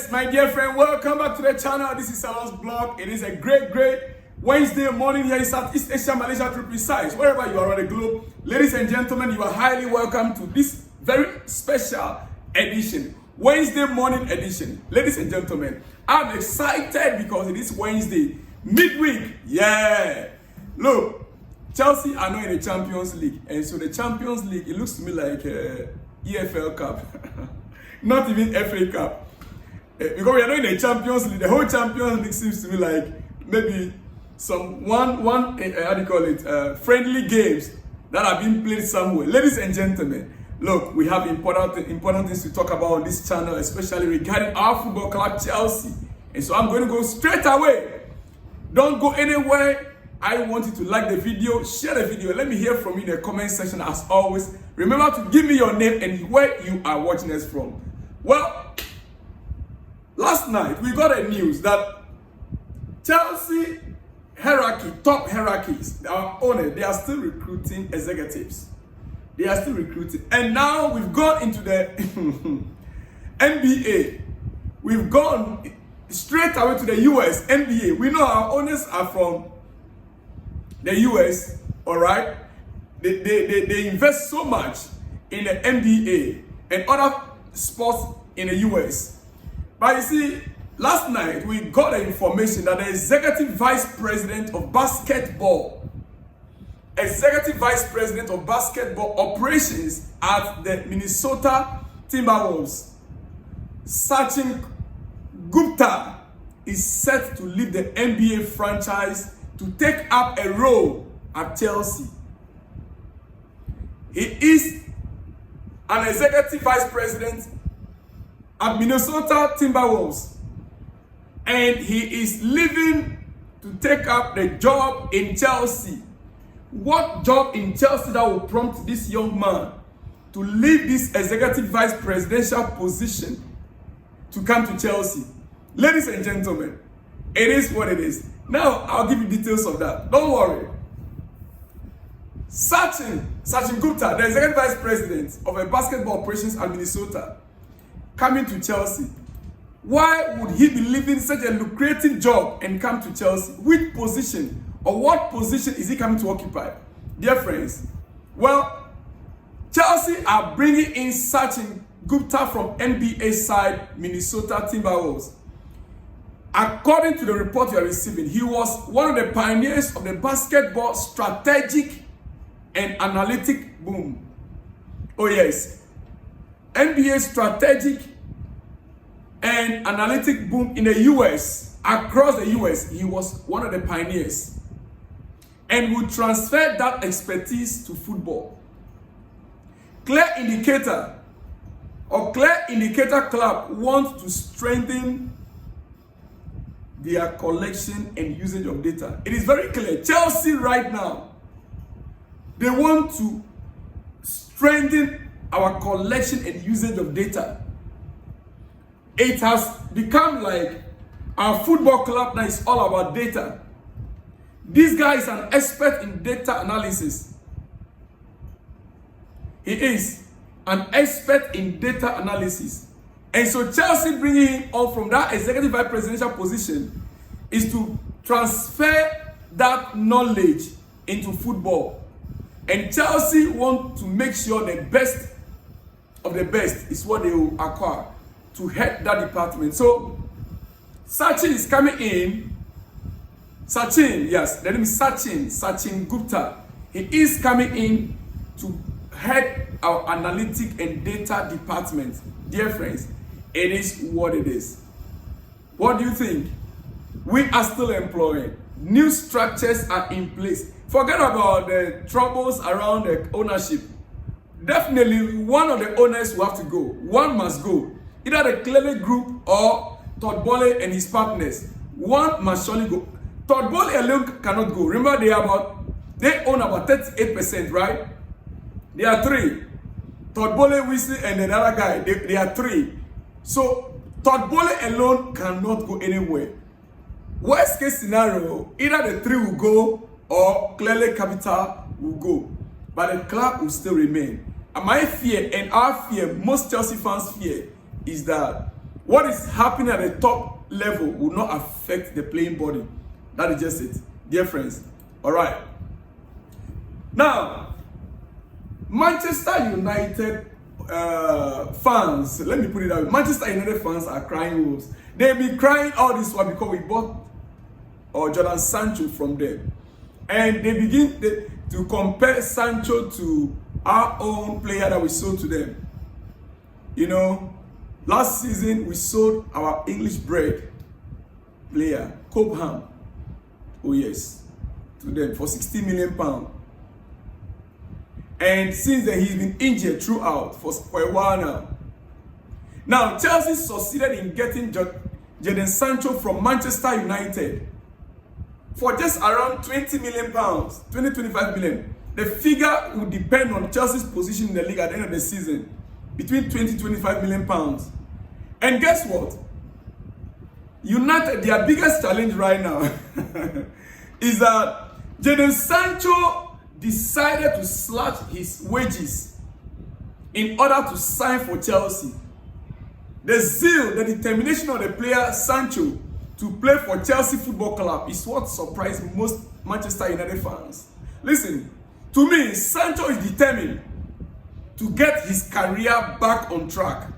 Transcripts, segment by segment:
Yes, my dear friend, welcome back to the channel. This is Salon's blog. It is a great Wednesday morning here in Southeast Asia, Malaysia to be precise. Wherever you are on the globe, ladies and gentlemen, you are highly welcome to this very special edition, Wednesday morning edition. Ladies and gentlemen, I'm excited because it is Wednesday, midweek. Yeah. Look, Chelsea are now in the Champions League. And so the Champions League, it looks to me like EFL Cup. Not even FA Cup. Because we are not in the Champions League. The whole Champions League seems to be like maybe some friendly games that are being played somewhere. Ladies and gentlemen, look, we have important things to talk about on this channel, especially regarding our football club, Chelsea. And so I'm going to go straight away. Don't go anywhere. I want you to like the video, share the video. Let me hear from you in the comment section as always. Remember to give me your name and where you are watching us from. Well, last night we got a news that Chelsea top hierarchies, our owners, they are still recruiting executives. They are still recruiting. And now we've gone into the NBA. We've gone straight away to the US, NBA. We know our owners are from the US, all right? They invest so much in the NBA and other sports in the US. But you see, last night we got the information that the executive vice president of basketball operations at the Minnesota Timberwolves, Sancho is set to lead the NBA franchise to take up a role at Chelsea. He is an executive vice president at Minnesota Timberwolves, and he is leaving to take up the job in Chelsea. What job in Chelsea that will prompt this young man to leave this executive vice presidential position to come to Chelsea? Ladies and gentlemen, it is what it is. Now, I'll give you details of that. Don't worry. Sancho, the executive vice president of a basketball operations at Minnesota, coming to Chelsea. Why would he be leaving such a lucrative job and come to Chelsea? Which position or what position is he coming to occupy? Dear friends, well, Chelsea are bringing in Sancho from NBA side Minnesota Timberwolves. According to the report you are receiving, he was one of the pioneers of the basketball strategic and analytic boom. Oh yes, NBA strategic and analytic boom in the US, across the US, he was one of the pioneers and would transfer that expertise to football. Clear Indicator Club wants to strengthen their collection and usage of data. It is very clear. Chelsea right now, they want to strengthen our collection and usage of data. It has become like our football club now is all about data. This guy is an expert in data analysis. He is an expert in data analysis. And so Chelsea bringing him on from that executive vice presidential position is to transfer that knowledge into football. And Chelsea want to make sure the best of the best is what they will acquire to head that department. So Sancho is coming in. Sachin Gupta. He is coming in to head our analytic and data department. Dear friends, it is what it is. What do you think? We are still employing. New structures are in place. Forget about the troubles around the ownership. Definitely, one of the owners will have to go. One must go. Either the Clearly Group or Todd Boehly and his partners. One must surely go. Todd Boehly alone cannot go. Remember, they own about 38%, right? They are three. Todd Boehly, Weasley, and the other guy. They are three. So Todd Boehly alone cannot go anywhere. Worst case scenario, either the three will go or Clearly Capital will go. But the club will still remain. And my fear and our fear, most Chelsea fans' fear, is that What is happening at the top level will not affect the playing body. That is just it, dear friends. All right. Now, Manchester United fans, let me put it out. Manchester United fans are crying wolves. They've been crying all this while because we bought Jordan Sancho from them. And they begin to compare Sancho to our own player that we sold to them. You know, last season we sold our English bred player, Cobham. Oh yes, to them for £60 million. And since then, he's been injured throughout for a while now. Now, Chelsea succeeded in getting Jadon Sancho from Manchester United for just around £20 million, 25 million. The figure will depend on Chelsea's position in the league at the end of the season, between 20-25 million pounds. And guess what? United, their biggest challenge right now is that Jadon Sancho decided to slash his wages in order to sign for Chelsea. The zeal, the determination of the player Sancho to play for Chelsea Football Club is what surprised most Manchester United fans. Listen, to me, Sancho is determined to get his career back on track.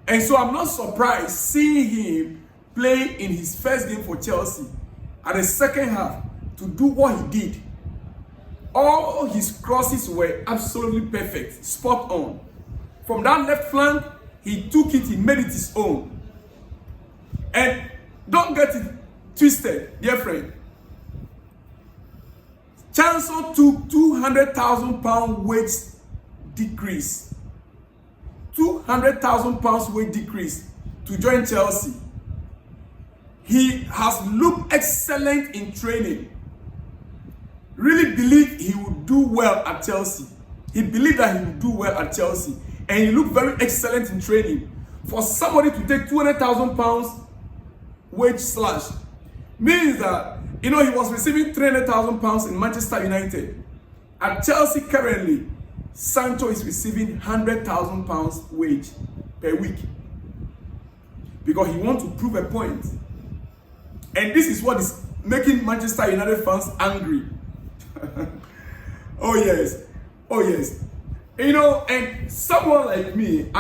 And so I'm not surprised seeing him play in his first game for Chelsea at the second half to do what he did. All his crosses were absolutely perfect, spot on. From that left flank, he took it, he made it his own. And don't get it twisted, dear friend. Sancho took £200,000 wage decrease. £200,000 wage decrease to join Chelsea. He has looked excellent in training. Really believed he would do well at Chelsea. He believed that he would do well at Chelsea. And he looked very excellent in training. For somebody to take £200,000 wage slash means that, you know, he was receiving £300,000 in Manchester United. At Chelsea currently, Sancho is receiving £100,000 wage per week. Because he wants to prove a point. And this is what is making Manchester United fans angry. Oh yes, oh yes. You know, and someone like me,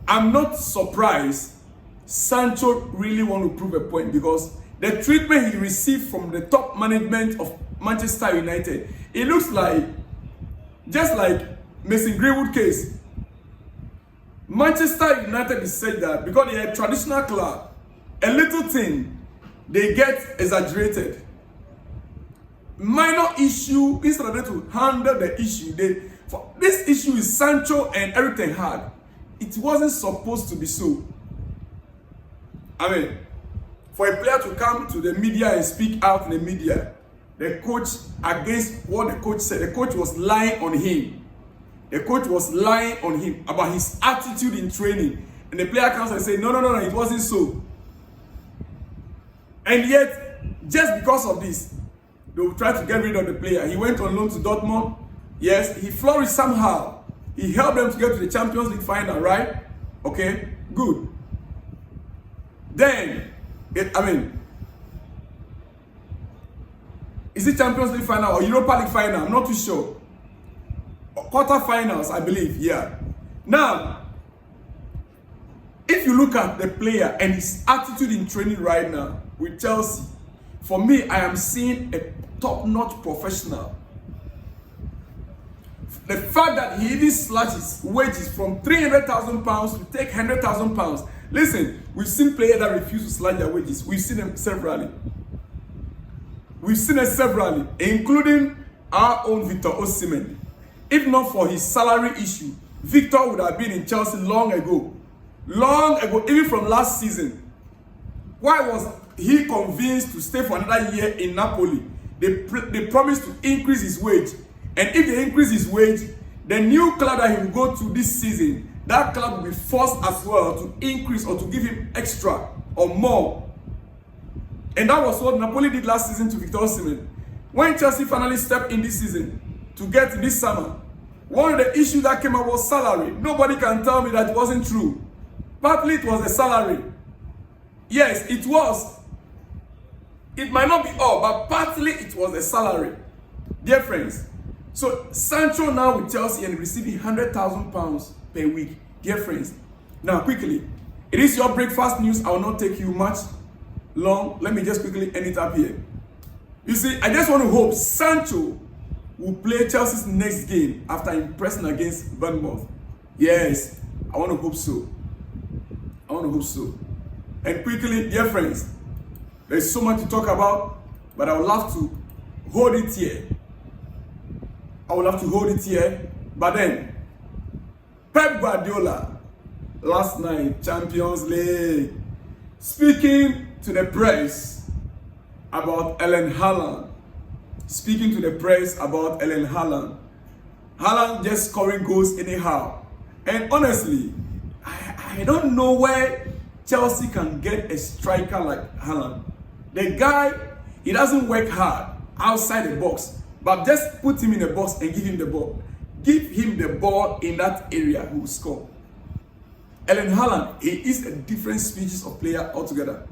I'm not surprised Sancho really want to prove a point, because the treatment he received from the top management of Manchester United, it looks like just like Mason Greenwood case. Manchester United is said that because they are a traditional club, a little thing they get exaggerated. Minor issue, instead of them to handle the issue, this issue is Sancho and Eric Ten Hag. It wasn't supposed to be so. I mean, for a player to come to the media and speak out in the media, the coach, against what the coach said, the coach was lying on him. The coach was lying on him about his attitude in training. And the player comes and says, no, it wasn't so. And yet, just because of this, they will try to get rid of the player. He went on loan to Dortmund. Yes, he flourished somehow. He helped them to get to the Champions League final, right? Okay, good. Then, is it Champions League final or Europa League final? I'm not too sure. Quarterfinals, I believe, yeah. Now, if you look at the player and his attitude in training right now with Chelsea, for me, I am seeing a top-notch professional. The fact that he even slashes wages from £300,000 to take £100,000. Listen, we've seen players that refuse to slash their wages. We've seen them severally. Including our own Victor Osimhen. If not for his salary issue, Victor would have been in Chelsea long ago. Long ago, even from last season. Why was he convinced to stay for another year in Napoli? They promised to increase his wage. And if they increase his wage, the new club that he will go to this season, that club will be forced as well to increase or to give him extra or more. And that was what Napoli did last season to Victor Osimhen. When Chelsea finally stepped in this season to get this summer, One of the issues that came up was salary. Nobody can tell me that it wasn't true. Partly it was the salary. Yes, it was. It might not be all, but partly it was the salary. Dear friends, so Sancho now with Chelsea and receiving £100,000 per week. Dear friends, now quickly, it is your breakfast news. I will not take you much long. Let me just quickly end it up here. You see, I just want to hope Sancho will play Chelsea's next game after impressing against Bournemouth. Yes, I want to hope so. I want to hope so. And quickly, dear friends, there's so much to talk about, but I would love to hold it here. But then, Pep Guardiola, last night, Champions League, speaking to the press about Erling Haaland. Haaland just scoring goals anyhow. And honestly, I don't know where Chelsea can get a striker like Haaland. The guy, he doesn't work hard outside the box, but just put him in the box and give him the ball. Give him the ball in that area, he will score. Erling Haaland, he is a different species of player altogether.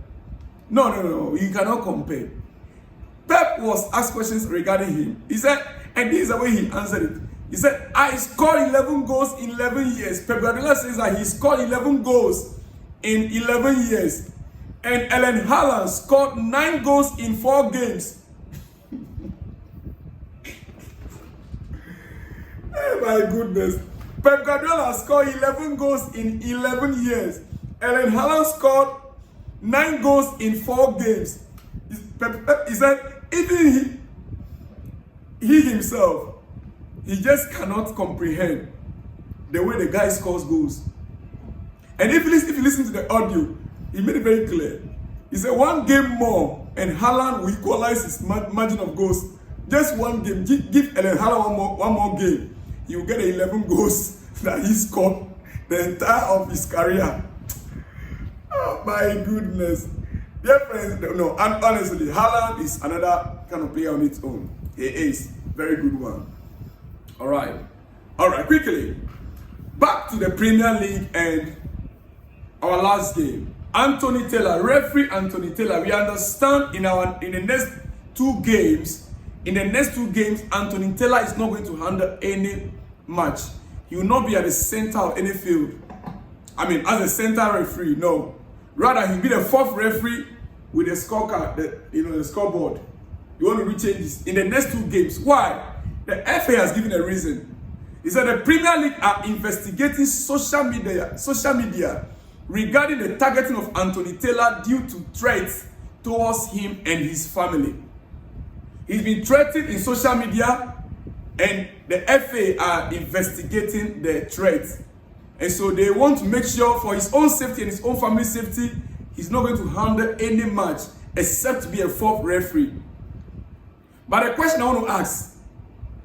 No, you cannot compare. Pep was asked questions regarding him. He said, and this is the way he answered it. He said, I scored 11 goals in 11 years. Pep Guardiola says that he scored 11 goals in 11 years. And Erling Haaland scored 9 goals in 4 games. Oh my goodness. Pep Guardiola scored 11 goals in 11 years. Erling Haaland scored 9 goals in 4 games. He said, even he himself, he just cannot comprehend the way the guy scores goals. And if you listen to the audio, he made it very clear. He said 1 game more and Haaland will equalize his margin of goals. Just 1 game. Give Erling Haaland one more game. He will get the 11 goals that he scored the entire of his career. Oh my goodness. Dear friends, no, and honestly, Haaland is another kind of player on its own. He is very good one. All right, quickly. Back to the Premier League and our last game. Anthony Taylor, referee Anthony Taylor. We understand in the next 2 games, Anthony Taylor is not going to handle any match. He will not be at the center of any field. I mean, as a center referee, no. Rather, he'll be the 4th referee with the scorecard, the scoreboard. You want to rechange this in the next 2 games. Why? The FA has given a reason. He said the Premier League are investigating social media regarding the targeting of Anthony Taylor due to threats towards him and his family. He's been threatened in social media, and the FA are investigating the threats. And so they want to make sure for his own safety and his own family's safety, he's not going to handle any match except to be a 4th referee. But the question I want to ask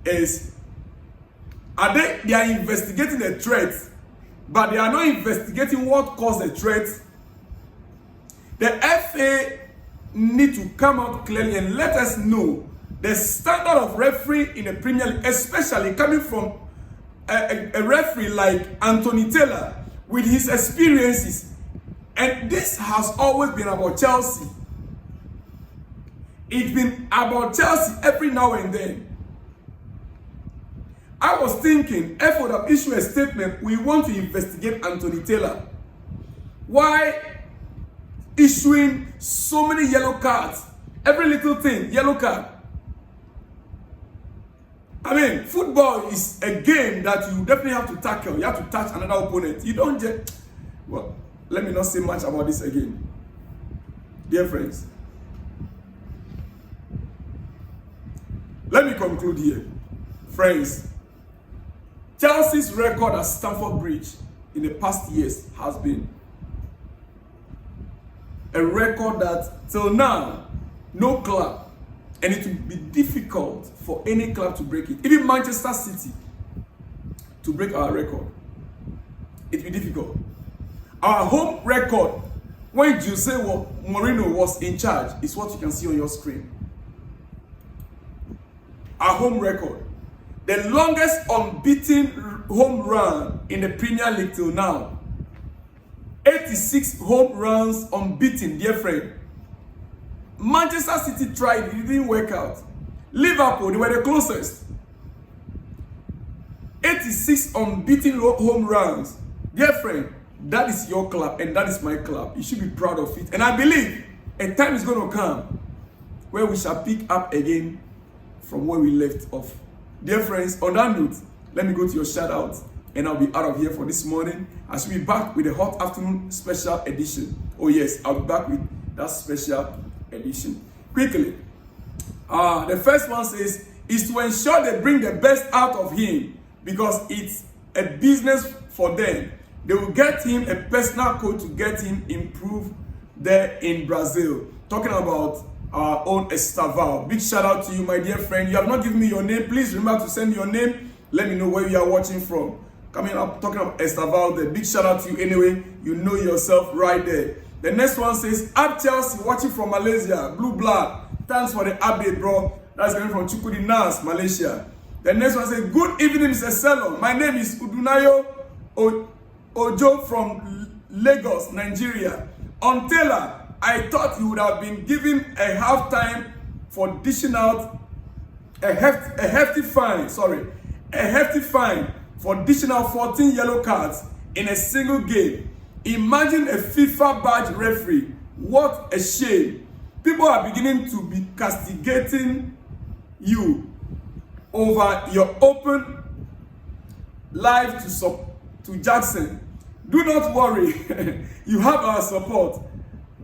is, they are investigating the threat, but they are not investigating what caused the threat? The FA need to come out clearly and let us know the standard of referee in the Premier League, especially coming from a referee like Anthony Taylor with his experiences. And this has always been about Chelsea. It's been about Chelsea every now and then. I was thinking, F would have issued a statement, we want to investigate Anthony Taylor. Why issuing so many yellow cards? Every little thing, yellow card. I mean, football is a game that you definitely have to tackle. You have to touch another opponent. You don't just... Well, let me not say much about this again. Dear friends, let me conclude here. Friends, Chelsea's record at Stamford Bridge in the past years has been a record that till now, no club, and it will be difficult for any club to break it. Even Manchester City to break our record. It will be difficult. Our home record, when Jose Mourinho was in charge, is what you can see on your screen. Our home record. the longest unbeaten home run in the Premier League till now. 86 home runs unbeaten, dear friend. Manchester City tried, it didn't work out. Liverpool, they were the closest. 86 unbeaten home runs. Dear friend, that is your club and that is my club. You should be proud of it. And I believe a time is going to come where we shall pick up again from where we left off. Dear friends, on that note, let me go to your shout out and I'll be out of here for this morning. I shall be back with a hot afternoon special edition. Oh yes, I'll be back with that special edition. Quickly, the first one says, is to ensure they bring the best out of him because it's a business for them. They will get him a personal coach to get him improved there in Brazil. Talking about our own Estaval. Big shout out to you, my dear friend. You have not given me your name. Please remember to send me your name. Let me know where you are watching from. Coming up, talking about Estaval there. Big shout out to you anyway. You know yourself right there. The next one says, Up Chelsea, watching from Malaysia. Blue Blood. Thanks for the update, bro. That's coming from Chukudi Nas, Malaysia. The next one says, Good evening, Mr. Selon. My name is Udunayo Ojo from Lagos, Nigeria. On Taylor, I thought he would have been given a halftime for dishing out a hefty fine for dishing out 14 yellow cards in a single game. Imagine a FIFA badge referee. What a shame. People are beginning to be castigating you over your open life to Jackson. Do not worry. You have our support.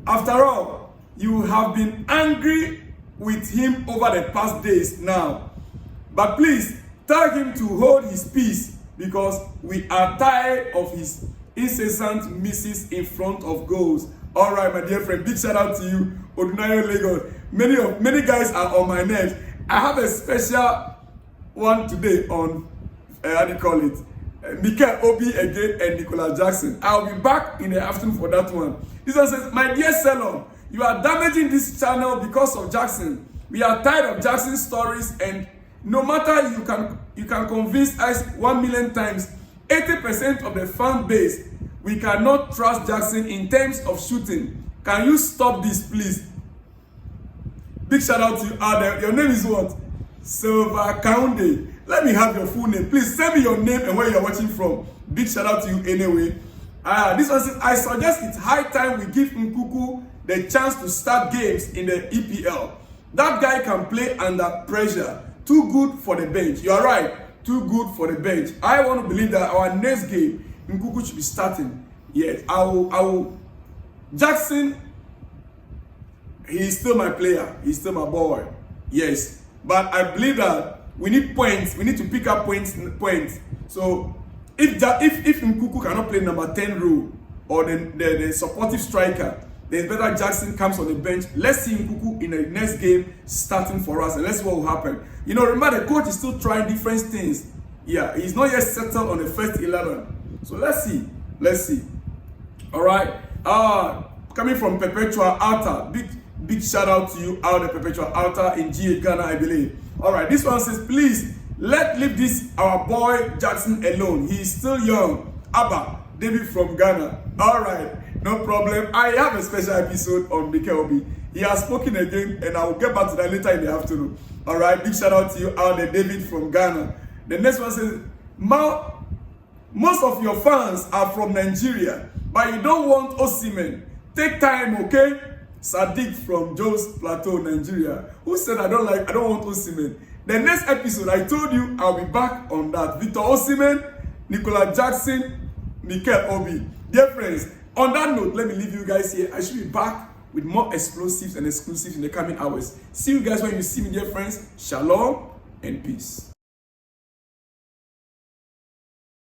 After all, you have been angry with him over the past days now. But please, tell him to hold his peace because we are tired of his incessant misses in front of goals. All right, my dear friend, big shout out to you, Odunayo Lagos. Many guys are on my nerves. I have a special one today on, how do you call it? Mikel Obi again and Nicola Jackson. I'll be back in the afternoon for that one. This one says, My dear Selon, you are damaging this channel because of Jackson. We are tired of Jackson's stories and no matter you can convince us 1 million times, 80% of the fan base, we cannot trust Jackson in terms of shooting. Can you stop this, please? Big shout out to you, Adam. Your name is what? Silva Kaunde. Let me have your full name. Please send me your name and where you're watching from. Big shout out to you anyway. This one says, I suggest it's high time we give Nkuku the chance to start games in the EPL. That guy can play under pressure. Too good for the bench. You are right. Too good for the bench. I want to believe that our next game, Nkuku should be starting. Yes, I will. Jackson, he is still my player. He's still my boy. Yes. But I believe that we need points. We need to pick up points. So if Nkuku cannot play number 10 role or the supportive striker, then better Jackson comes on the bench. Let's see Nkuku in the next game starting for us, and let's see what will happen. You know, remember the coach is still trying different things. Yeah, he's not yet settled on the first 11. So let's see. Let's see. All right. Coming from Perpetual Alta, big shout out to you out the Perpetual Alta in GA Ghana, I believe. All right. This one says, please leave this our boy Jackson alone. He is still young. Abba, David from Ghana. All right. No problem. I have a special episode on BKOB. He has spoken again, and I will get back to that later in the afternoon. All right. Big shout out to you out there, David from Ghana. The next one says, most of your fans are from Nigeria, but you don't want Osimhen. Take time, okay? Sadiq from Jos Plateau, Nigeria. Who said I don't want Osimhen? The next episode, I told you I'll be back on that. Victor Osimhen, Nicola Jackson, Mikel Obi. Dear friends, on that note, let me leave you guys here. I should be back with more explosives and exclusives in the coming hours. See you guys when you see me, dear friends. Shalom and peace.